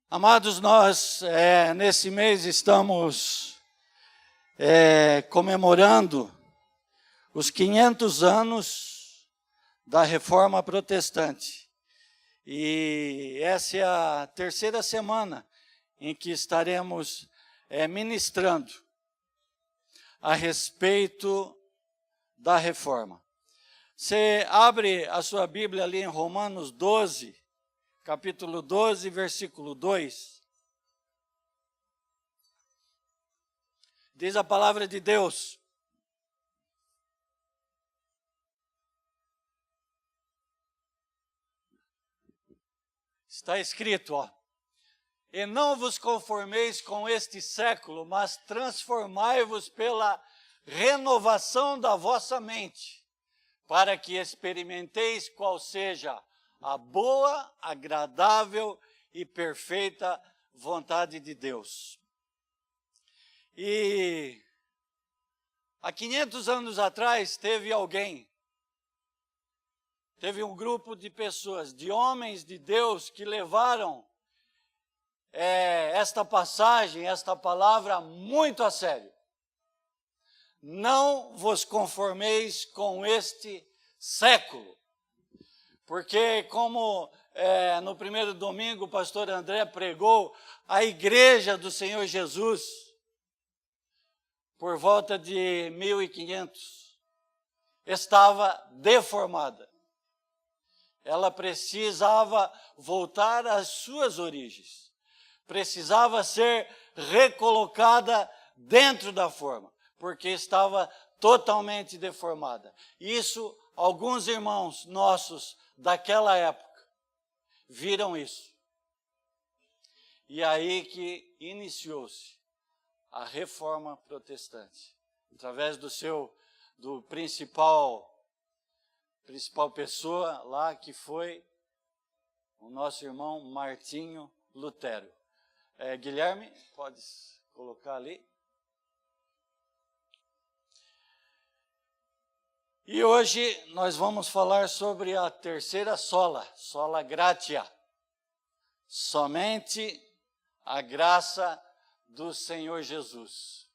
Amados, nós nesse mês estamos comemorando os 500 anos da Reforma Protestante. E essa é a terceira semana em que estaremos ministrando a respeito da Reforma. Você abre a sua Bíblia ali em Romanos 12, capítulo 12, versículo 2. Diz a palavra de Deus: está escrito, e não vos conformeis com este século, mas transformai-vos pela renovação da vossa mente, para que experimenteis qual seja a boa, agradável e perfeita vontade de Deus. E há 500 anos atrás teve um grupo de pessoas, de homens de Deus, que levaram esta passagem, esta palavra muito a sério. Não vos conformeis com este século. Porque como no primeiro domingo o pastor André pregou, a igreja do Senhor Jesus, por volta de 1500, estava deformada. Ela precisava voltar às suas origens. Precisava ser recolocada dentro da forma, porque estava totalmente deformada. Isso, alguns irmãos nossos daquela época viram isso. E aí que iniciou-se a Reforma Protestante, através do principal pessoa lá, que foi o nosso irmão Martinho Lutero. Guilherme, pode colocar ali. E hoje nós vamos falar sobre a terceira sola gratia, somente a graça do Senhor Jesus.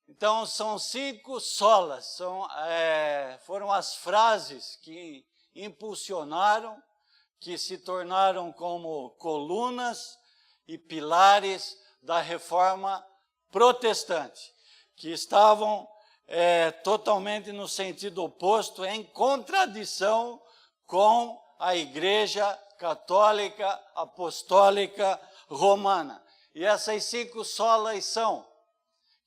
Então são 5 solas, foram as frases que impulsionaram, que se tornaram como colunas e pilares da Reforma Protestante, que estavam totalmente no sentido oposto, em contradição com a Igreja Católica Apostólica Romana. E essas 5 solas são,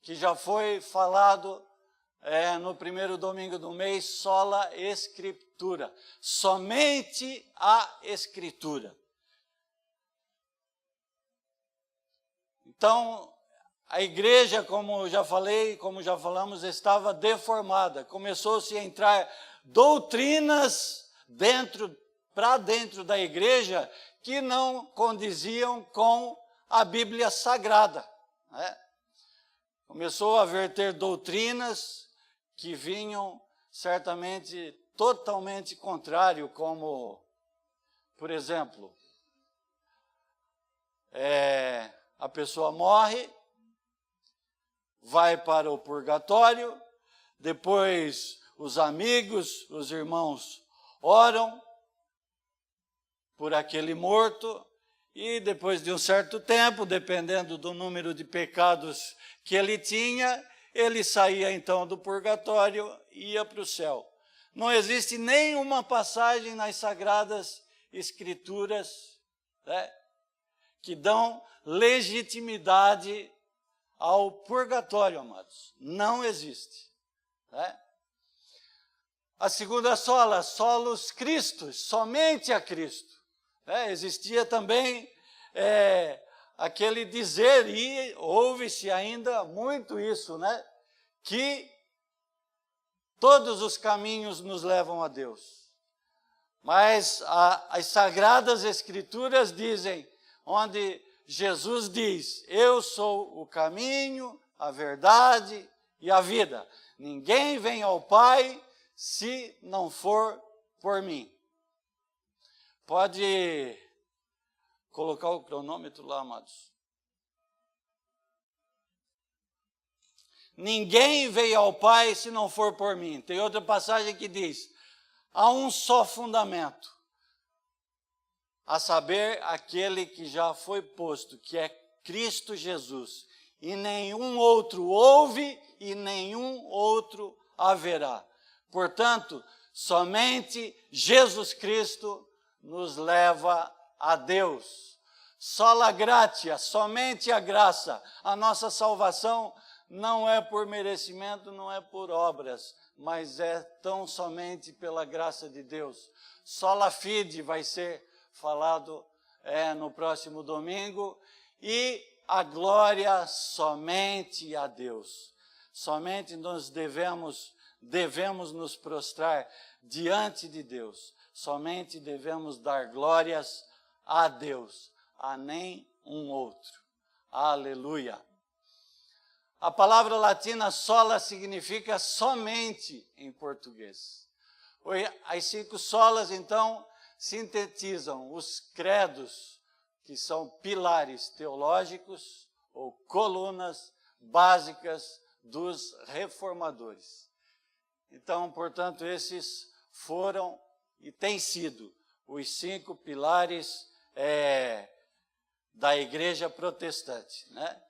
que já foi falado no primeiro domingo do mês, sola Escritura, somente a Escritura. Então, a igreja, como já falei, como já falamos, estava deformada. Começou-se a entrar doutrinas para dentro da igreja que não condiziam com a Bíblia Sagrada, né? Começou a verter doutrinas que vinham certamente totalmente contrário, como, por exemplo, a pessoa morre, vai para o purgatório, depois os amigos, os irmãos oram por aquele morto, e depois de um certo tempo, dependendo do número de pecados que ele tinha, ele saía então do purgatório e ia para o céu. Não existe nenhuma passagem nas Sagradas Escrituras, né, que dão legitimidade ao purgatório, amados. Não existe, né? A segunda sola, solus Christus, somente a Cristo. Existia também aquele dizer, e ouve-se ainda muito isso, né? Que todos os caminhos nos levam a Deus. Mas as Sagradas Escrituras dizem, onde Jesus diz: eu sou o caminho, a verdade e a vida. Ninguém vem ao Pai se não for por mim. Pode colocar o cronômetro lá, amados. Ninguém veio ao Pai se não for por mim. Tem outra passagem que diz, há um só fundamento, a saber, aquele que já foi posto, que é Cristo Jesus. E nenhum outro houve e nenhum outro haverá. Portanto, somente Jesus Cristo nos leva a Deus. Sola gratia, somente a graça. A nossa salvação não é por merecimento, não é por obras, mas é tão somente pela graça de Deus. Sola fide vai ser falado no próximo domingo. E a glória somente a Deus. Somente nós devemos nos prostrar diante de Deus. Somente devemos dar glórias a Deus, a nem um outro. Aleluia. A palavra latina sola significa somente em português. As 5 solas, então, sintetizam os credos, que são pilares teológicos ou colunas básicas dos reformadores. Então, portanto, esses foram e têm sido os 5 pilares da Igreja Protestante, né?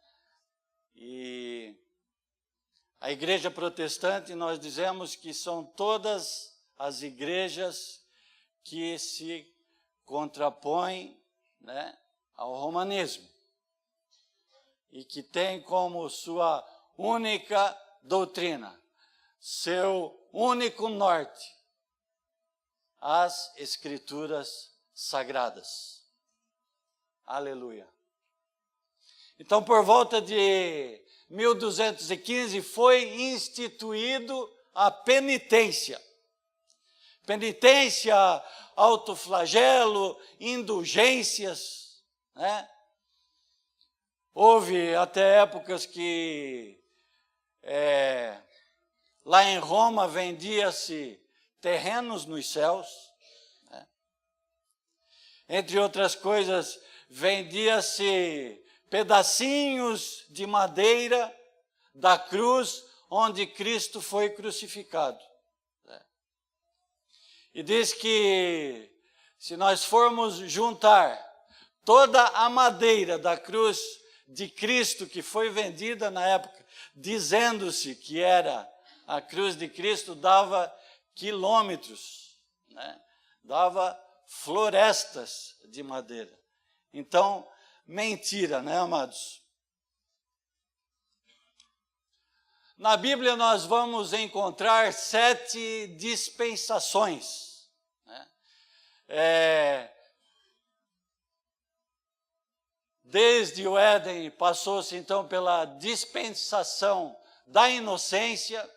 E a Igreja Protestante, nós dizemos que são todas as igrejas que se contrapõem, né, ao romanismo e que tem como sua única doutrina, seu único norte, as Escrituras Sagradas. Aleluia. Então, por volta de 1215, foi instituído a penitência. Penitência, autoflagelo, indulgências, né? Houve até épocas que lá em Roma vendia-se terrenos nos céus, né? Entre outras coisas, vendia-se pedacinhos de madeira da cruz onde Cristo foi crucificado. E diz que se nós formos juntar toda a madeira da cruz de Cristo que foi vendida na época, dizendo-se que era a cruz de Cristo, dava quilômetros, né? Dava florestas de madeira. Então, mentira, né, amados? Na Bíblia nós vamos encontrar 7 dispensações, né? Desde o Éden passou-se então pela dispensação da inocência,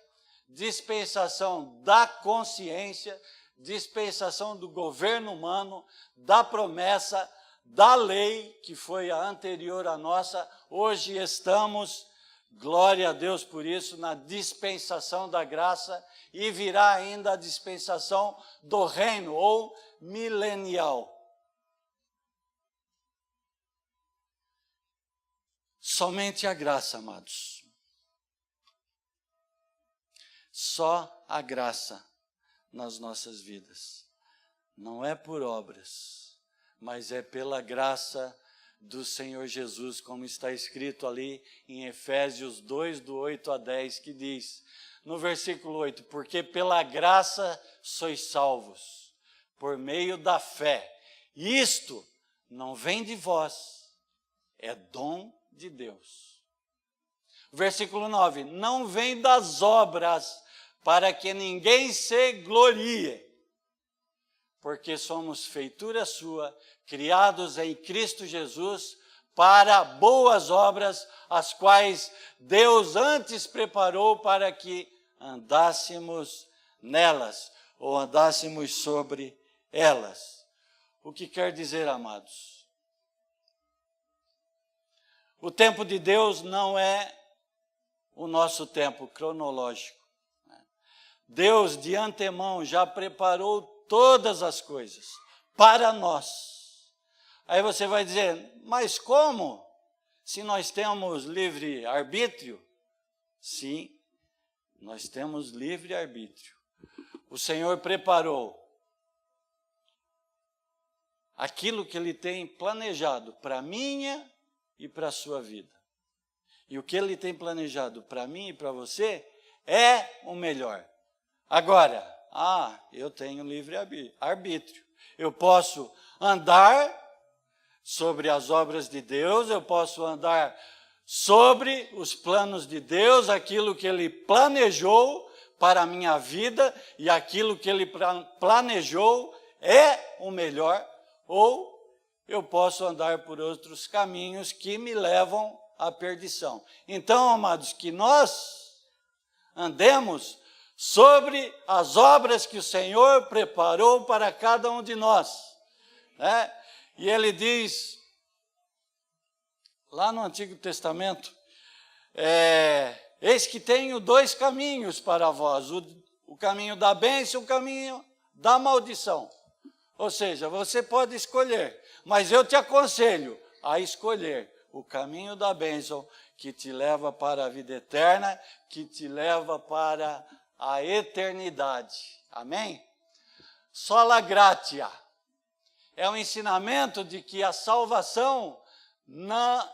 dispensação da consciência, dispensação do governo humano, da promessa, da lei, que foi a anterior à nossa. Hoje estamos, glória a Deus por isso, na dispensação da graça, e virá ainda a dispensação do reino, ou milenial. Somente a graça, amados. Só a graça nas nossas vidas. Não é por obras, mas é pela graça do Senhor Jesus, como está escrito ali em Efésios 2, do 8 a 10, que diz, no versículo 8, porque pela graça sois salvos, por meio da fé. Isto não vem de vós, é dom de Deus. Versículo 9, não vem das obras, para que ninguém se glorie, porque somos feitura sua, criados em Cristo Jesus, para boas obras, as quais Deus antes preparou para que andássemos nelas, ou andássemos sobre elas. O que quer dizer, amados? O tempo de Deus não é o nosso tempo cronológico. Deus, de antemão, já preparou todas as coisas para nós. Aí você vai dizer, mas como? Se nós temos livre arbítrio? Sim, nós temos livre arbítrio. O Senhor preparou aquilo que Ele tem planejado para a minha e para a sua vida. E o que Ele tem planejado para mim e para você é o melhor. Agora, eu tenho livre arbítrio. Eu posso andar sobre as obras de Deus, eu posso andar sobre os planos de Deus, aquilo que Ele planejou para a minha vida, e aquilo que Ele planejou é o melhor, ou eu posso andar por outros caminhos que me levam à perdição. Então, amados, que nós andemos sobre as obras que o Senhor preparou para cada um de nós, né? E Ele diz, lá no Antigo Testamento, eis que tenho 2 caminhos para vós, o caminho da bênção e o caminho da maldição. Ou seja, você pode escolher, mas eu te aconselho a escolher o caminho da bênção, que te leva para a vida eterna, que te leva para a eternidade. Amém? Sola gratia é um ensinamento de que a salvação não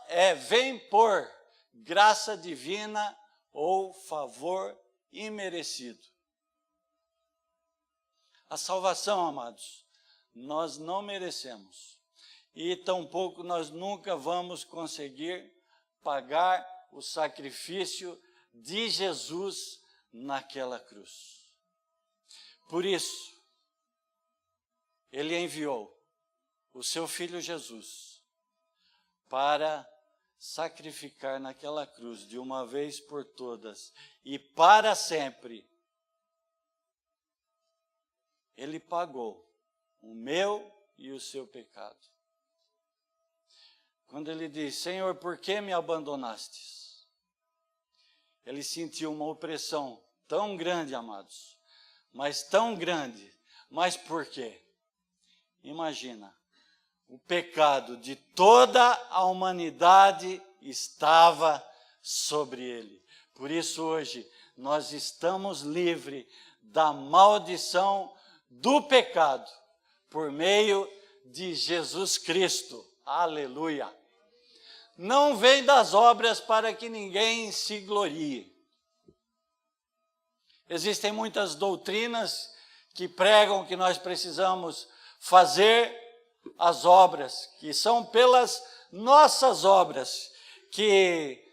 vem por graça divina ou favor imerecido. A salvação, amados, nós não merecemos. E tampouco nós nunca vamos conseguir pagar o sacrifício de Jesus naquela cruz. Por isso, Ele enviou o seu Filho Jesus para sacrificar naquela cruz de uma vez por todas e para sempre. Ele pagou o meu e o seu pecado. Quando ele diz, Senhor, por que me abandonastes? Ele sentiu uma opressão tão grande, amados, mas tão grande. Mas por quê? Imagina, o pecado de toda a humanidade estava sobre ele. Por isso hoje nós estamos livres da maldição do pecado por meio de Jesus Cristo. Aleluia! Não vem das obras para que ninguém se glorie. Existem muitas doutrinas que pregam que nós precisamos fazer as obras, que são pelas nossas obras, que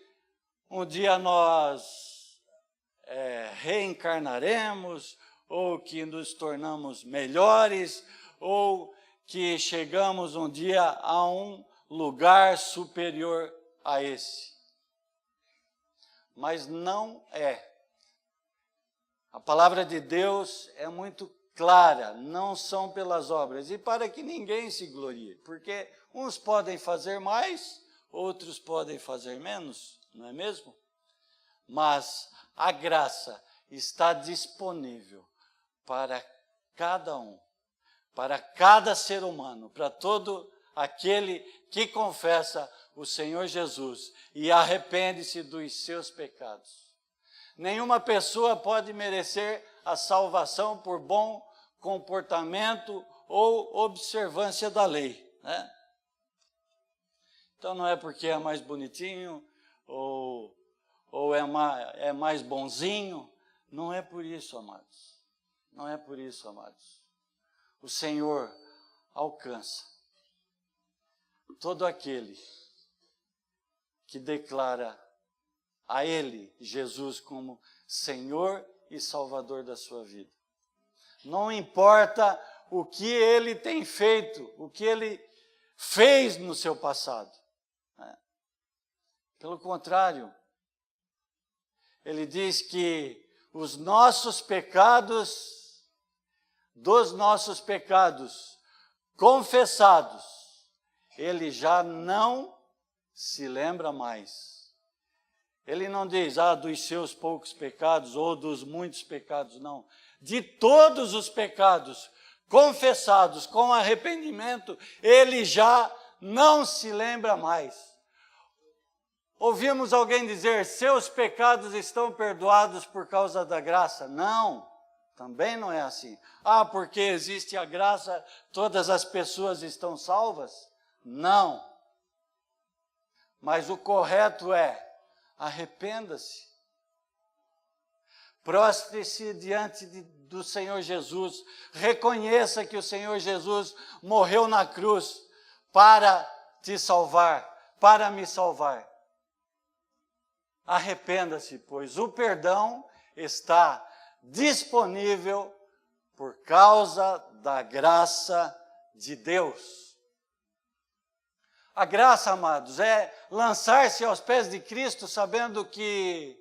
um dia nós reencarnaremos, ou que nos tornamos melhores, ou que chegamos um dia a um lugar superior a esse. Mas não é. A palavra de Deus é muito clara, não são pelas obras, e para que ninguém se glorie, porque uns podem fazer mais, outros podem fazer menos, não é mesmo? Mas a graça está disponível para cada um, para cada ser humano, para todo aquele que confessa o Senhor Jesus e arrepende-se dos seus pecados. Nenhuma pessoa pode merecer a salvação por bom comportamento ou observância da lei, né? Então não é porque é mais bonitinho ou é mais bonzinho, não é por isso, amados. Não é por isso, amados. O Senhor alcança todo aquele que declara a Ele, Jesus, como Senhor e Salvador da sua vida. Não importa o que Ele tem feito, o que Ele fez no seu passado, né? Pelo contrário, Ele diz que os nossos pecados, dos nossos pecados confessados, Ele já não se lembra mais. Ele não diz, dos seus poucos pecados ou dos muitos pecados, não. De todos os pecados confessados com arrependimento, Ele já não se lembra mais. Ouvimos alguém dizer, seus pecados estão perdoados por causa da graça. Não, também não é assim. Ah, porque existe a graça, todas as pessoas estão salvas? Não. Mas o correto é, arrependa-se. Prostre-se diante do Senhor Jesus. Reconheça que o Senhor Jesus morreu na cruz para te salvar, para me salvar. Arrependa-se, pois o perdão está disponível por causa da graça de Deus. A graça, amados, é lançar-se aos pés de Cristo sabendo que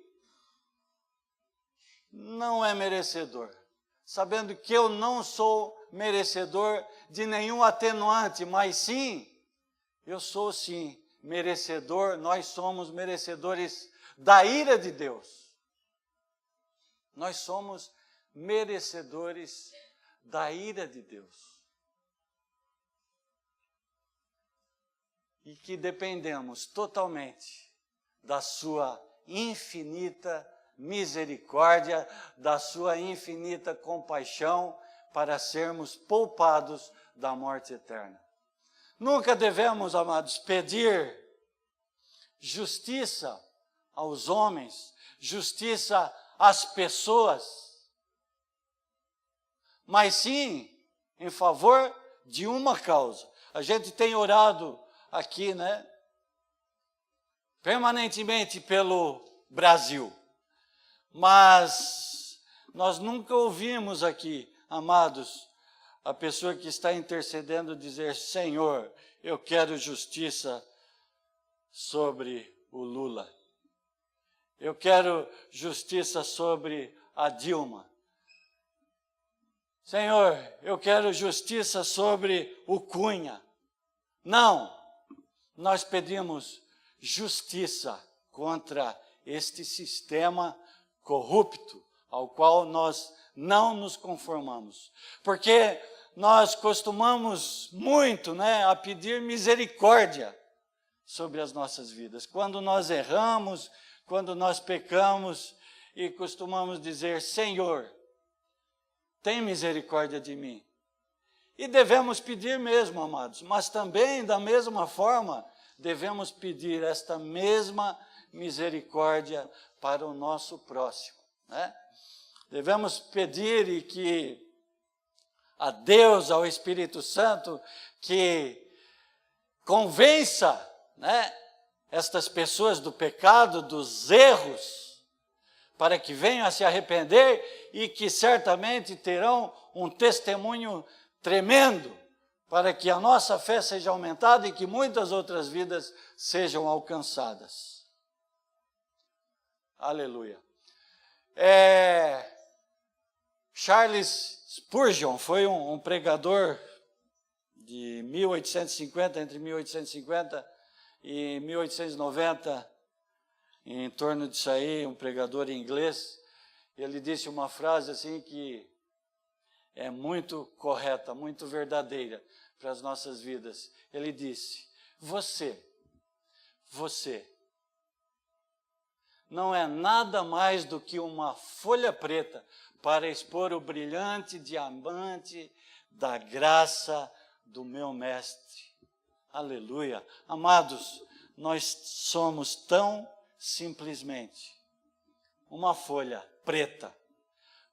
não é merecedor. Sabendo que eu não sou merecedor de nenhum atenuante, mas sim, eu sou sim merecedor, nós somos merecedores da ira de Deus. Nós somos merecedores da ira de Deus. E que dependemos totalmente da sua infinita misericórdia, da sua infinita compaixão, para sermos poupados da morte eterna. Nunca devemos, amados, pedir justiça aos homens, justiça às pessoas, mas sim em favor de uma causa. A gente tem orado aqui, né, permanentemente pelo Brasil, mas nós nunca ouvimos aqui, amados, a pessoa que está intercedendo dizer, Senhor, eu quero justiça sobre o Lula. Eu quero justiça sobre a Dilma. Senhor, eu quero justiça sobre o Cunha. Não, nós pedimos justiça contra este sistema corrupto, ao qual nós não nos conformamos. Porque nós costumamos muito, né, a pedir misericórdia sobre as nossas vidas. Quando nós erramos, quando nós pecamos, e costumamos dizer, Senhor, tem misericórdia de mim. E devemos pedir mesmo, amados, mas também, da mesma forma, devemos pedir esta mesma misericórdia para o nosso próximo, né? Devemos pedir e que a Deus, ao Espírito Santo, que convença, né, estas pessoas do pecado, dos erros, para que venham a se arrepender e que certamente terão um testemunho tremendo, para que a nossa fé seja aumentada e que muitas outras vidas sejam alcançadas. Aleluia. Charles Spurgeon foi um pregador de 1850, entre 1850 e 1890, em torno disso aí, um pregador inglês. Ele disse uma frase assim que é muito correta, muito verdadeira para as nossas vidas. Ele disse, você não é nada mais do que uma folha preta para expor o brilhante diamante da graça do meu mestre. Aleluia. Amados, nós somos tão simplesmente uma folha preta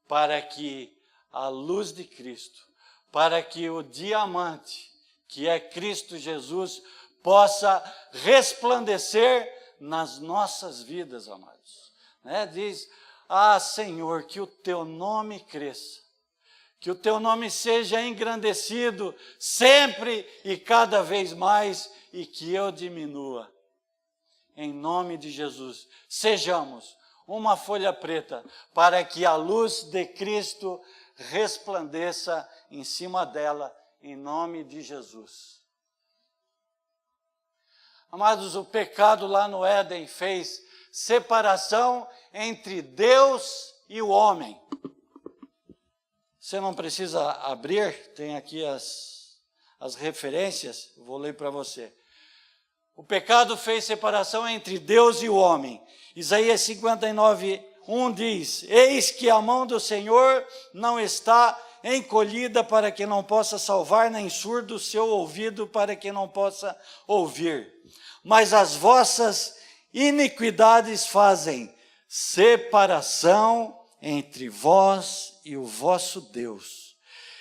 para que a luz de Cristo, para que o diamante, que é Cristo Jesus, possa resplandecer nas nossas vidas, amados. Né? Diz, Senhor, que o teu nome cresça, que o teu nome seja engrandecido sempre e cada vez mais, e que eu diminua. Em nome de Jesus, sejamos uma folha preta, para que a luz de Cristo resplandeça em cima dela, em nome de Jesus. Amados, o pecado lá no Éden fez separação entre Deus e o homem. Você não precisa abrir, tem aqui as referências, vou ler para você. O pecado fez separação entre Deus e o homem. Isaías 59:1 diz: eis que a mão do Senhor não está encolhida para que não possa salvar, nem surdo o seu ouvido para que não possa ouvir. Mas as vossas iniquidades fazem separação entre vós e o vosso Deus,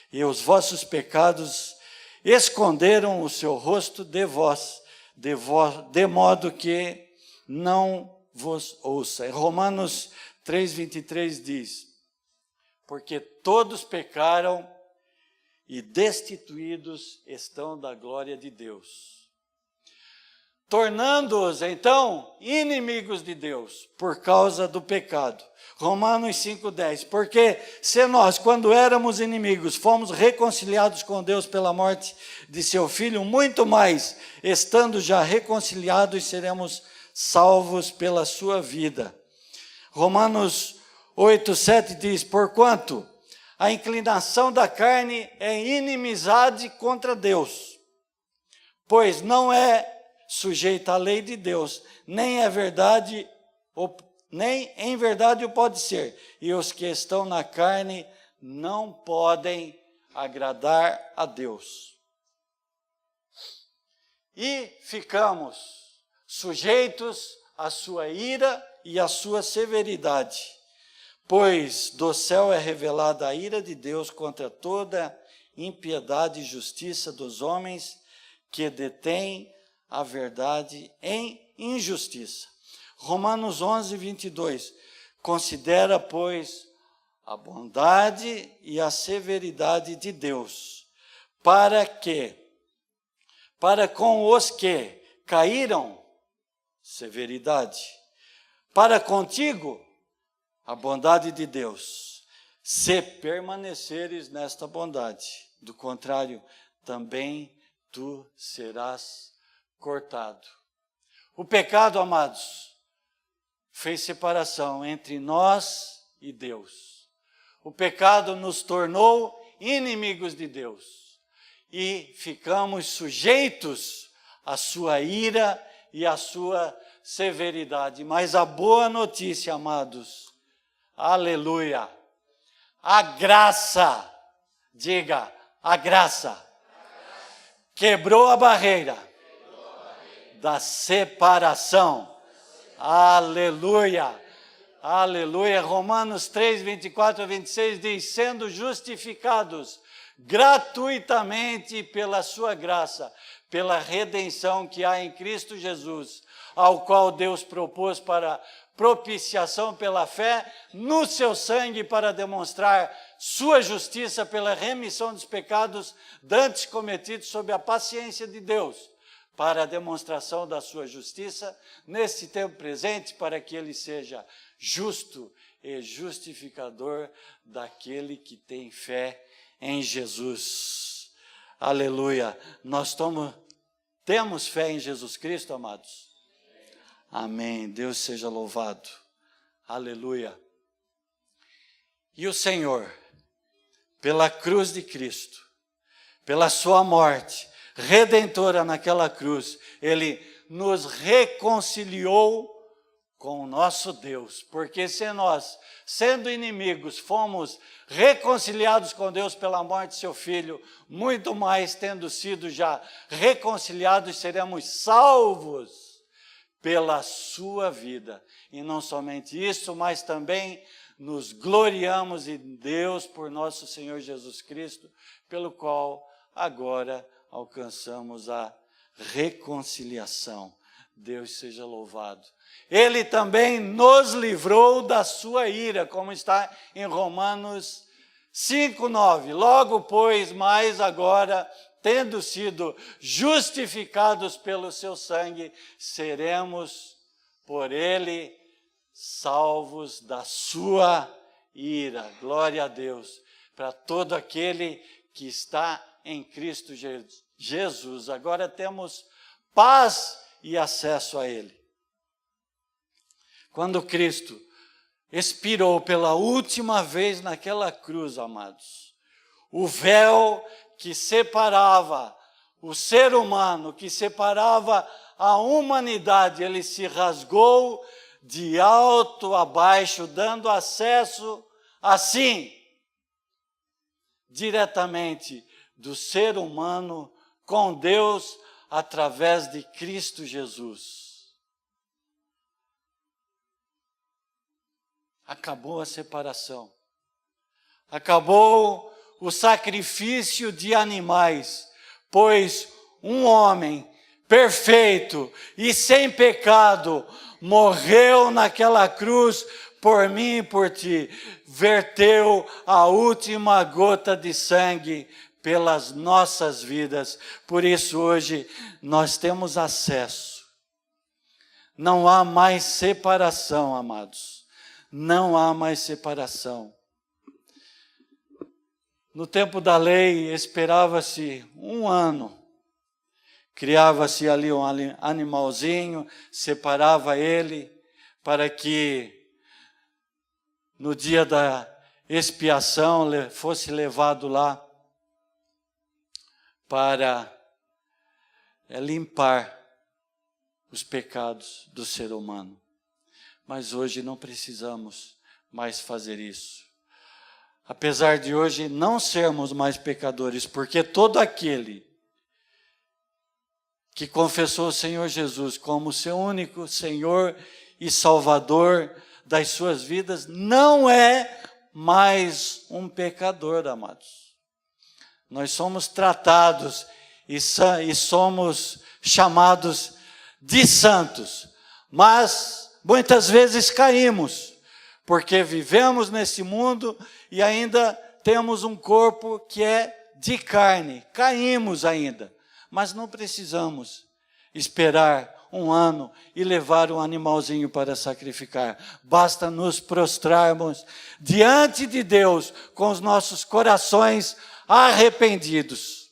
e os vossos pecados esconderam o seu rosto de vós, de modo que não vos ouça. Romanos 3:23 diz: porque todos pecaram e destituídos estão da glória de Deus, tornando-os, então, inimigos de Deus, por causa do pecado. Romanos 5:10, porque se nós, quando éramos inimigos, fomos reconciliados com Deus pela morte de seu Filho, muito mais, estando já reconciliados, seremos salvos pela sua vida. Romanos 8:7 diz: porquanto a inclinação da carne é inimizade contra Deus, pois não é sujeita à lei de Deus, nem em verdade o pode ser, e os que estão na carne não podem agradar a Deus. E ficamos sujeitos à sua ira e à sua severidade, pois do céu é revelada a ira de Deus contra toda impiedade e justiça dos homens que detêm a verdade em injustiça. Romanos 11:22, considera, pois, a bondade e a severidade de Deus, para com os que caíram, severidade, para contigo, a bondade de Deus, se permaneceres nesta bondade, do contrário, também tu serás cortado. O pecado, amados, fez separação entre nós e Deus. O pecado nos tornou inimigos de Deus e ficamos sujeitos à sua ira e à sua severidade. Mas a boa notícia, amados, aleluia, a graça, diga, a graça, quebrou a barreira da separação. Aleluia, aleluia. Romanos 3:24-26 diz: sendo justificados gratuitamente pela sua graça, pela redenção que há em Cristo Jesus, ao qual Deus propôs para propiciação pela fé no seu sangue, para demonstrar sua justiça pela remissão dos pecados dantes cometidos sob a paciência de Deus, para a demonstração da sua justiça nesse tempo presente, para que ele seja justo e justificador daquele que tem fé em Jesus. Aleluia. Nós temos fé em Jesus Cristo, amados? Amém. Deus seja louvado. Aleluia. E o Senhor, pela cruz de Cristo, pela sua morte redentora naquela cruz, ele nos reconciliou com o nosso Deus, porque se nós, sendo inimigos, fomos reconciliados com Deus pela morte de seu Filho, muito mais, tendo sido já reconciliados, seremos salvos pela sua vida. E não somente isso, mas também nos gloriamos em Deus por nosso Senhor Jesus Cristo, pelo qual agora alcançamos a reconciliação. Deus seja louvado. Ele também nos livrou da sua ira, como está em Romanos 5:9. Logo, pois, mais agora, tendo sido justificados pelo seu sangue, seremos por ele salvos da sua ira. Glória a Deus. Para todo aquele que está em Cristo Jesus. Agora temos paz e acesso a ele. Quando Cristo expirou pela última vez naquela cruz, amados, o véu que separava o ser humano, que separava a humanidade, ele se rasgou de alto a baixo, dando acesso, assim, diretamente do ser humano com Deus através de Cristo Jesus. Acabou a separação. Acabou o sacrifício de animais, pois um homem perfeito e sem pecado morreu naquela cruz por mim e por ti, verteu a última gota de sangue pelas nossas vidas. Por isso hoje nós temos acesso. Não há mais separação, amados. Não há mais separação. No tempo da lei, esperava-se um ano. Criava-se ali um animalzinho, separava ele, para que no dia da expiação fosse levado lá para limpar os pecados do ser humano. Mas hoje não precisamos mais fazer isso. Apesar de hoje não sermos mais pecadores, porque todo aquele que confessou o Senhor Jesus como seu único Senhor e Salvador das suas vidas, não é mais um pecador, amados. Nós somos tratados e somos chamados de santos, mas muitas vezes caímos, porque vivemos nesse mundo e ainda temos um corpo que é de carne, caímos ainda. Mas não precisamos esperar um ano e levar um animalzinho para sacrificar. Basta nos prostrarmos diante de Deus com os nossos corações arrependidos.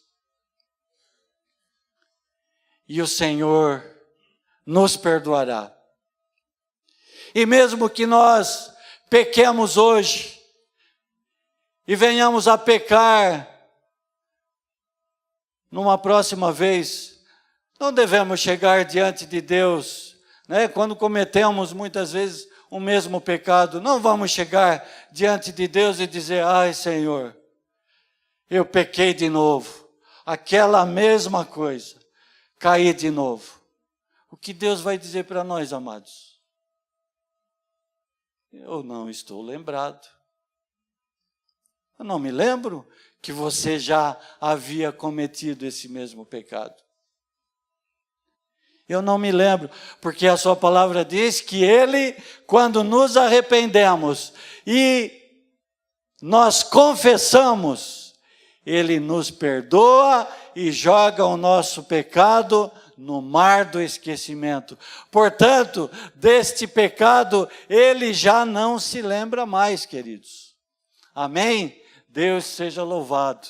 E o Senhor nos perdoará. E mesmo que nós pequemos hoje e venhamos a pecar numa próxima vez, não devemos chegar diante de Deus, né? Quando cometemos muitas vezes o mesmo pecado, não vamos chegar diante de Deus e dizer: ai, Senhor, eu pequei de novo, aquela mesma coisa, caí de novo. O que Deus vai dizer para nós, amados? Eu não estou lembrado. Eu não me lembro que você já havia cometido esse mesmo pecado. Eu não me lembro, porque a sua palavra diz que Ele, quando nos arrependemos e nós confessamos, Ele nos perdoa e joga o nosso pecado no mar do esquecimento. Portanto, deste pecado, Ele já não se lembra mais, queridos. Amém? Deus seja louvado.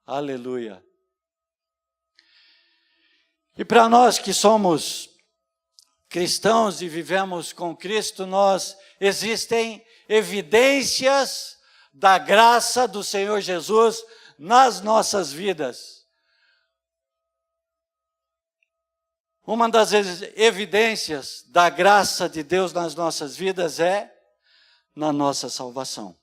Aleluia. E para nós que somos cristãos e vivemos com Cristo, existem evidências da graça do Senhor Jesus nas nossas vidas. Uma das evidências da graça de Deus nas nossas vidas é na nossa salvação.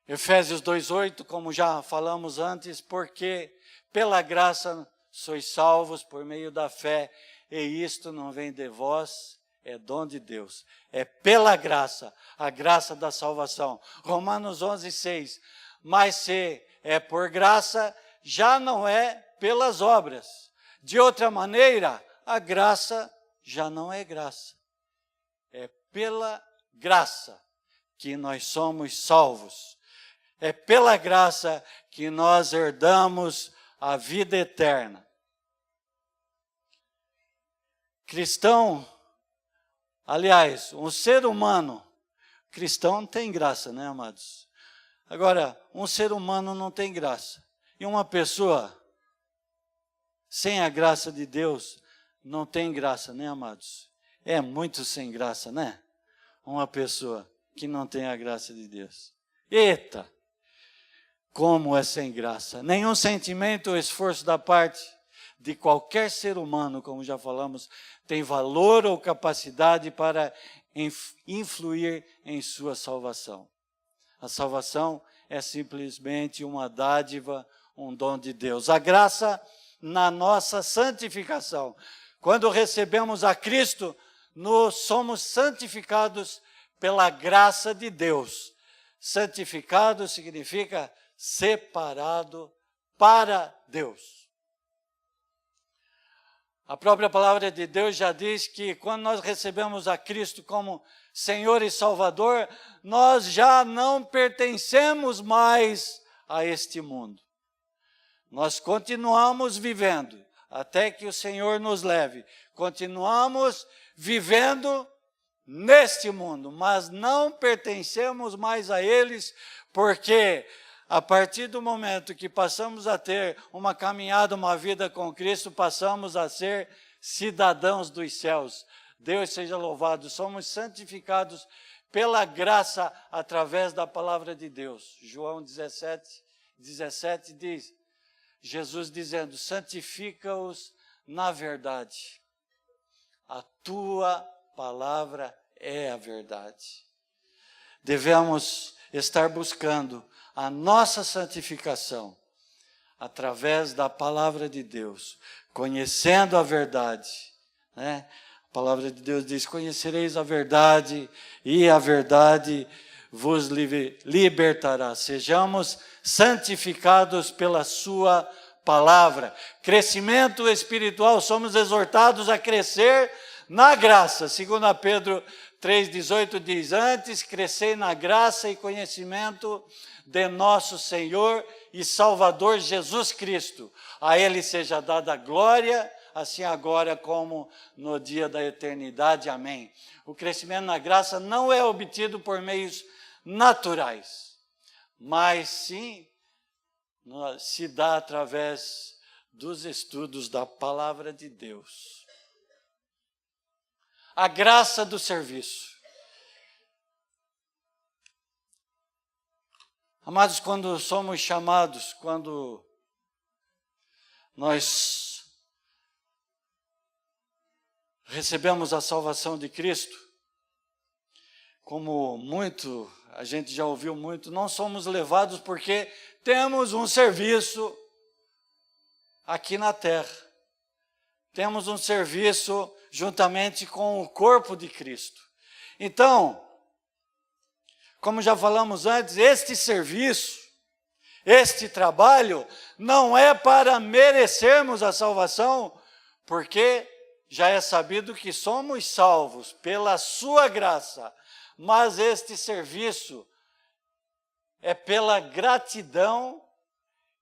Efésios 2:8, como já falamos antes, porque pela graça sois salvos por meio da fé, e isto não vem de vós, é dom de Deus. É pela graça, a graça da salvação. Romanos 11:6, mas se é por graça, já não é pelas obras. De outra maneira, a graça já não é graça. É pela graça que nós somos salvos. É pela graça que nós herdamos a vida eterna. Cristão, aliás, um ser humano, cristão não tem graça, né, amados? Agora, um ser humano não tem graça. E uma pessoa sem a graça de Deus não tem graça, né, amados? É muito sem graça, né? Uma pessoa que não tem a graça de Deus. Eita! Como é sem graça. Nenhum sentimento ou esforço da parte de qualquer ser humano, como já falamos, tem valor ou capacidade para influir em sua salvação. A salvação é simplesmente uma dádiva, um dom de Deus. A graça na nossa santificação. Quando recebemos a Cristo, nós somos santificados pela graça de Deus. Santificado significa separado para Deus. A própria palavra de Deus já diz que quando nós recebemos a Cristo como Senhor e Salvador, nós já não pertencemos mais a este mundo. Nós continuamos vivendo até que o Senhor nos leve. Continuamos vivendo neste mundo, mas não pertencemos mais a eles, porque a partir do momento que passamos a ter uma caminhada, uma vida com Cristo, passamos a ser cidadãos dos céus. Deus seja louvado, somos santificados pela graça através da palavra de Deus. João 17 diz, Jesus dizendo, santifica-os na verdade. A tua palavra é a verdade. Devemos estar buscando a nossa santificação através da palavra de Deus, conhecendo a verdade, né? A palavra de Deus diz, conhecereis a verdade e a verdade vos libertará. Sejamos santificados pela sua palavra. Crescimento espiritual, somos exortados a crescer na graça. 2 Pedro 3,18 diz, antes crescei na graça e conhecimento de nosso Senhor e Salvador Jesus Cristo. A Ele seja dada a glória, assim agora como no dia da eternidade. Amém. O crescimento na graça não é obtido por meios naturais, mas sim se dá através dos estudos da palavra de Deus. A graça do serviço. Amados, quando somos chamados, quando nós recebemos a salvação de Cristo, como a gente já ouviu muito, não somos levados porque temos um serviço aqui na terra. Temos um serviço juntamente com o corpo de Cristo. Então, como já falamos antes, este serviço, este trabalho, não é para merecermos a salvação, porque já é sabido que somos salvos pela sua graça, mas este serviço é pela gratidão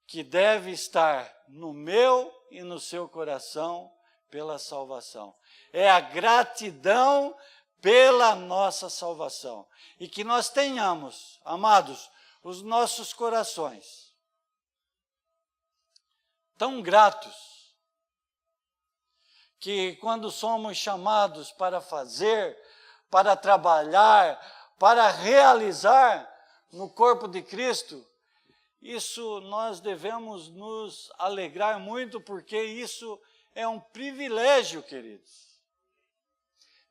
que deve estar no meu e no seu coração pela salvação. É a gratidão pela nossa salvação. E que nós tenhamos, amados, os nossos corações tão gratos, que quando somos chamados para fazer, para trabalhar, para realizar no corpo de Cristo, isso nós devemos nos alegrar muito, porque isso é um privilégio, queridos.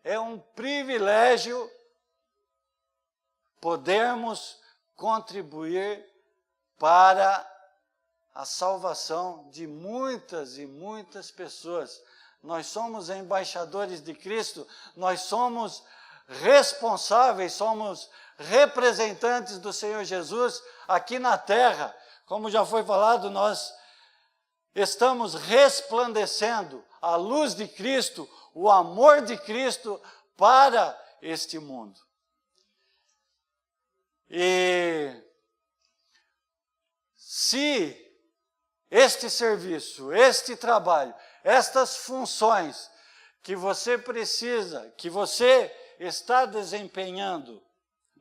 É um privilégio podermos contribuir para a salvação de muitas e muitas pessoas. Nós somos embaixadores de Cristo, nós somos responsáveis, somos representantes do Senhor Jesus aqui na terra. Como já foi falado, nós estamos resplandecendo a luz de Cristo, o amor de Cristo para este mundo. E se este serviço, este trabalho, estas funções que você precisa, que você está desempenhando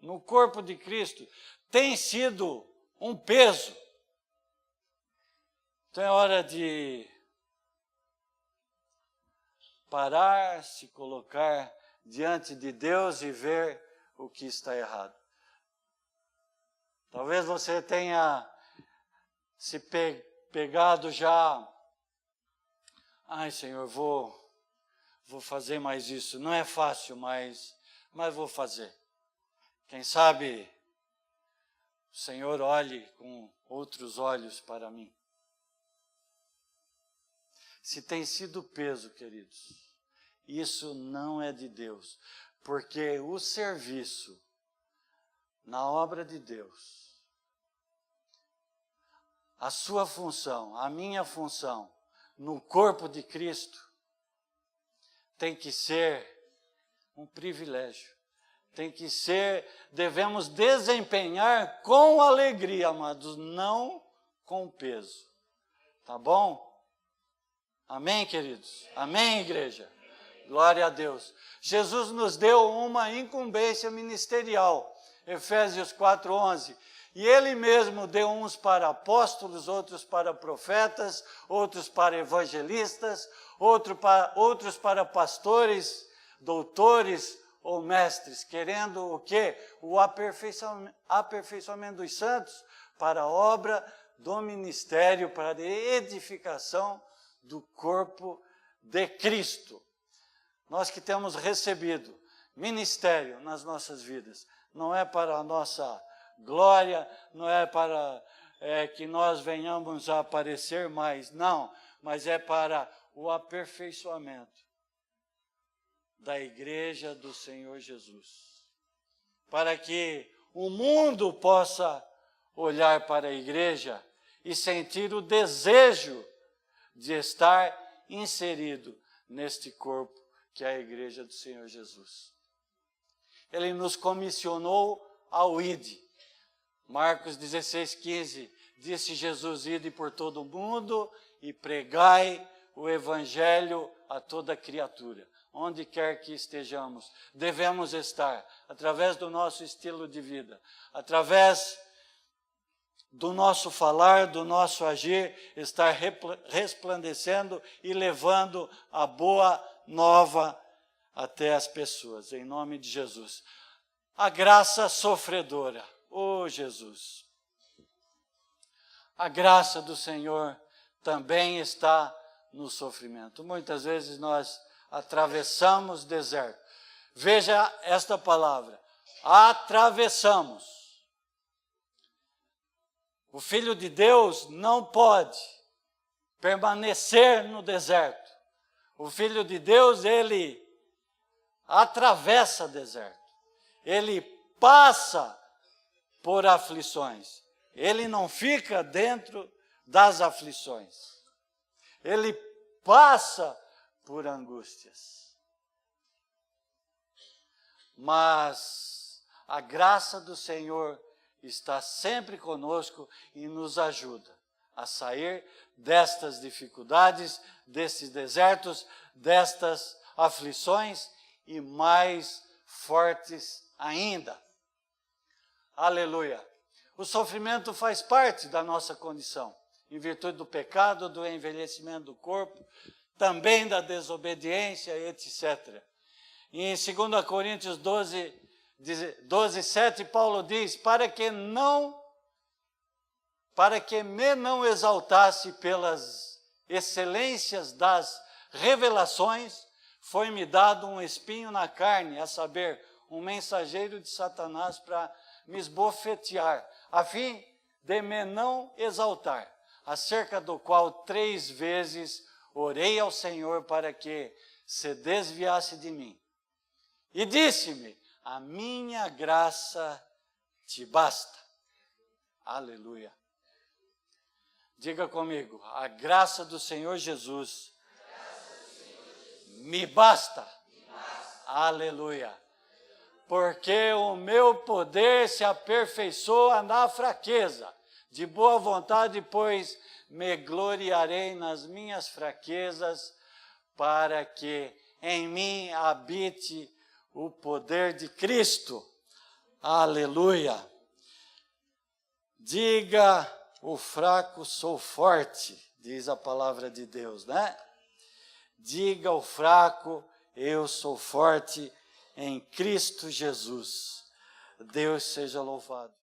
no corpo de Cristo, tem sido um peso, então é hora de parar, se colocar diante de Deus e ver o que está errado. Talvez você tenha se pegado já Ai, Senhor, vou fazer mais isso. Não é fácil, mas vou fazer. Quem sabe o Senhor olhe com outros olhos para mim. Se tem sido peso, queridos, isso não é de Deus, porque o serviço na obra de Deus, a sua função, a minha função no corpo de Cristo, tem que ser um privilégio. Tem que ser, devemos desempenhar com alegria, amados, não com peso. Tá bom? Amém, queridos? Amém, igreja? Glória a Deus. Jesus nos deu uma incumbência ministerial. Efésios 4:11. E Ele mesmo deu uns para apóstolos, outros para profetas, outros para evangelistas, outros para pastores, doutores ou mestres, querendo o quê? O aperfeiçoamento dos santos para a obra do ministério, para a edificação do corpo de Cristo. Nós que temos recebido ministério nas nossas vidas, não é para a nossa glória, não é para que nós venhamos a aparecer mais, não, mas é para o aperfeiçoamento da igreja do Senhor Jesus. Para que o mundo possa olhar para a igreja e sentir o desejo de estar inserido neste corpo que é a igreja do Senhor Jesus. Ele nos comissionou ao ide. Marcos 16:15, disse Jesus: ide por todo o mundo e pregai o evangelho a toda criatura. Onde quer que estejamos, devemos estar, através do nosso estilo de vida, através do nosso falar, do nosso agir, estar resplandecendo e levando a boa nova até as pessoas, em nome de Jesus. A graça sofredora, Jesus. A graça do Senhor também está no sofrimento. Muitas vezes nós atravessamos deserto. Veja esta palavra, atravessamos. O Filho de Deus não pode permanecer no deserto. O Filho de Deus, ele atravessa deserto. Ele passa por aflições. Ele não fica dentro das aflições. Ele passa por angústias. Mas a graça do Senhor está sempre conosco e nos ajuda a sair destas dificuldades, destes desertos, destas aflições e mais fortes ainda. Aleluia! O sofrimento faz parte da nossa condição, em virtude do pecado, do envelhecimento do corpo, também da desobediência, etc. E em 2 Coríntios 12:7, Paulo diz, para que me não exaltasse pelas excelências das revelações, foi-me dado um espinho na carne, a saber, um mensageiro de Satanás para me esbofetear, a fim de me não exaltar, acerca do qual 3 vezes orei ao Senhor para que se desviasse de mim. E disse-me, a minha graça te basta. Aleluia. Diga comigo, a graça do Senhor Jesus me basta. Aleluia. Porque o meu poder se aperfeiçoa na fraqueza. De boa vontade, pois, me gloriarei nas minhas fraquezas, para que em mim habite o poder de Cristo. Aleluia. Diga, o fraco sou forte, diz a palavra de Deus, né? Diga ao fraco, eu sou forte em Cristo Jesus. Deus seja louvado.